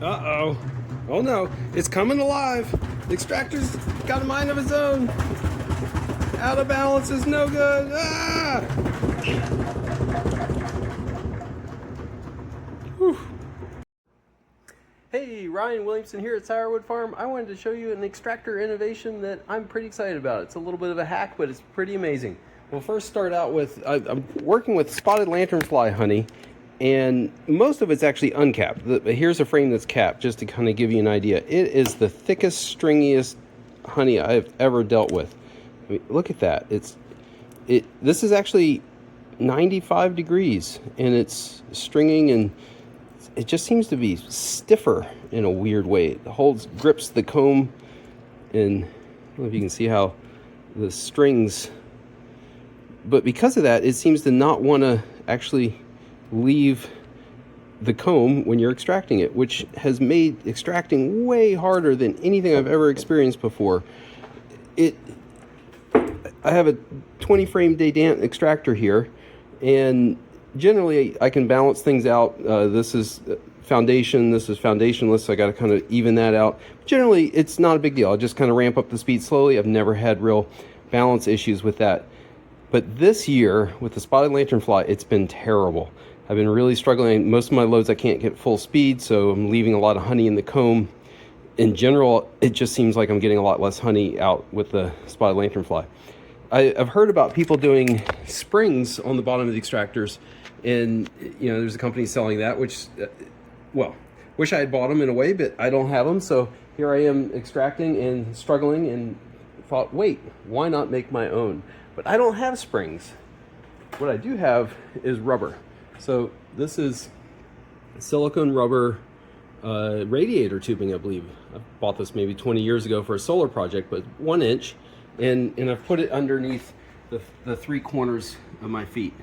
Uh-oh. Oh no, it's coming alive. The extractor's got a mind of its own. Out of balance is no good. Ah! Whew. Hey, Ryan Williamson here at Sourwood Farm. I wanted to show you an extractor innovation that I'm pretty excited about. It's a little bit of a hack, but it's pretty amazing. We'll first start out with, I'm working with spotted lanternfly honey, and most of it's actually uncapped. Here's a frame that's capped, just to kind of give you an idea. It is the thickest, stringiest honey I've ever dealt with. I mean, look at that. This is actually 95 degrees, and it's stringing, and it just seems to be stiffer in a weird way. It grips the comb, and I don't know if you can see how the strings, but because of that, it seems to not want to actually leave the comb when you're extracting it, which has made extracting way harder than anything I've ever experienced before. I have a 20 frame Dedant extractor here, and generally I can balance things out. This is foundation, this is foundationless, so I got to kind of even that out. Generally it's not a big deal. I'll just kind of ramp up the speed slowly. I've never had real balance issues with that. But this year with the spotted lanternfly, it's been terrible. I've been really struggling. Most of my loads I can't get full speed, so I'm leaving a lot of honey in the comb. In general, it just seems like I'm getting a lot less honey out with the spotted lanternfly. I've heard about people doing springs on the bottom of the extractors, and you know, there's a company selling that, which, well, wish I had bought them in a way, but I don't have them. So here I am extracting and struggling, and thought, wait, why not make my own? But I don't have springs. What I do have is rubber. So this is silicone rubber radiator tubing, I believe. I bought this maybe 20 years ago for a solar project, but 1 inch. And I've put it underneath the 3 corners of my feet.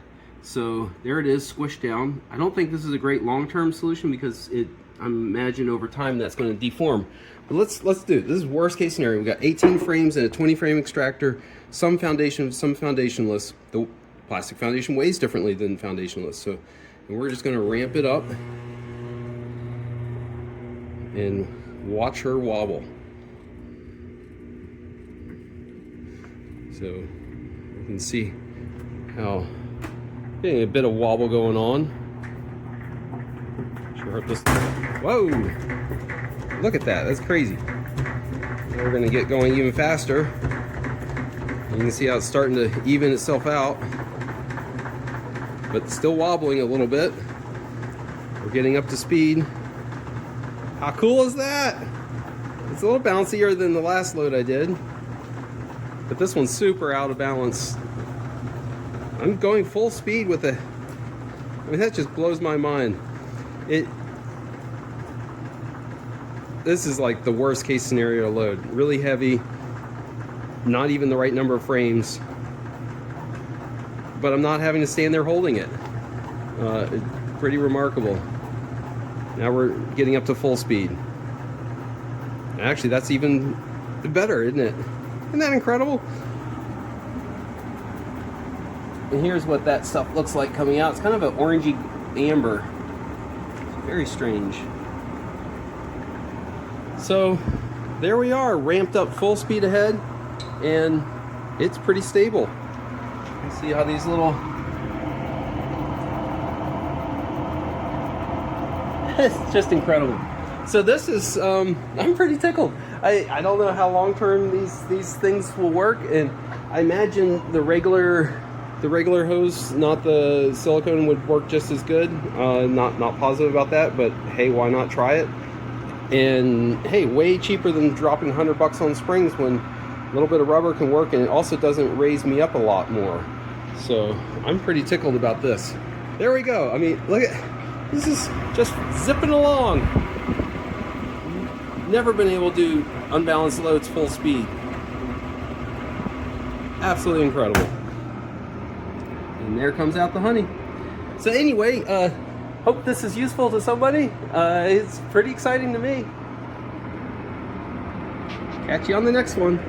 So there it is, squished down. I don't think this is a great long-term solution because I imagine over time that's going to deform. But let's do it. This is worst case scenario. We've got 18 frames and a 20 frame extractor, some foundation, some foundationless. The plastic foundation weighs differently than foundationless. So and we're just going to ramp it up and watch her wobble. So you can see how getting a bit of wobble going on. Sure, this. Whoa! Look at that. That's crazy. Now we're going to get going even faster. You can see how it's starting to even itself out, but still wobbling a little bit. We're getting up to speed. How cool is that? It's a little bouncier than the last load I did. But this one's super out of balance. I'm going full speed with it. I mean, that just blows my mind. This is like the worst case scenario load. Really heavy, not even the right number of frames. But I'm not having to stand there holding it. It's pretty remarkable. Now we're getting up to full speed. Actually, that's even better, isn't it? Isn't that incredible? And here's what that stuff looks like coming out. It's kind of an orangey amber. Very strange. So there we are, ramped up full speed ahead, and it's pretty stable. You can see how these little... It's just incredible. So this is, I'm pretty tickled. I don't know how long term these things will work, and I imagine the regular hose, not the silicone, would work just as good. Not positive about that, but hey, why not try it? And hey, way cheaper than dropping $100 on springs when a little bit of rubber can work, and it also doesn't raise me up a lot more. So I'm pretty tickled about this. There we go. I mean, look at this, is just zipping along. Never been able to do unbalanced loads full speed. Absolutely incredible. And there comes out the honey. So anyway, hope this is useful to somebody. It's pretty exciting to me. Catch you on the next one.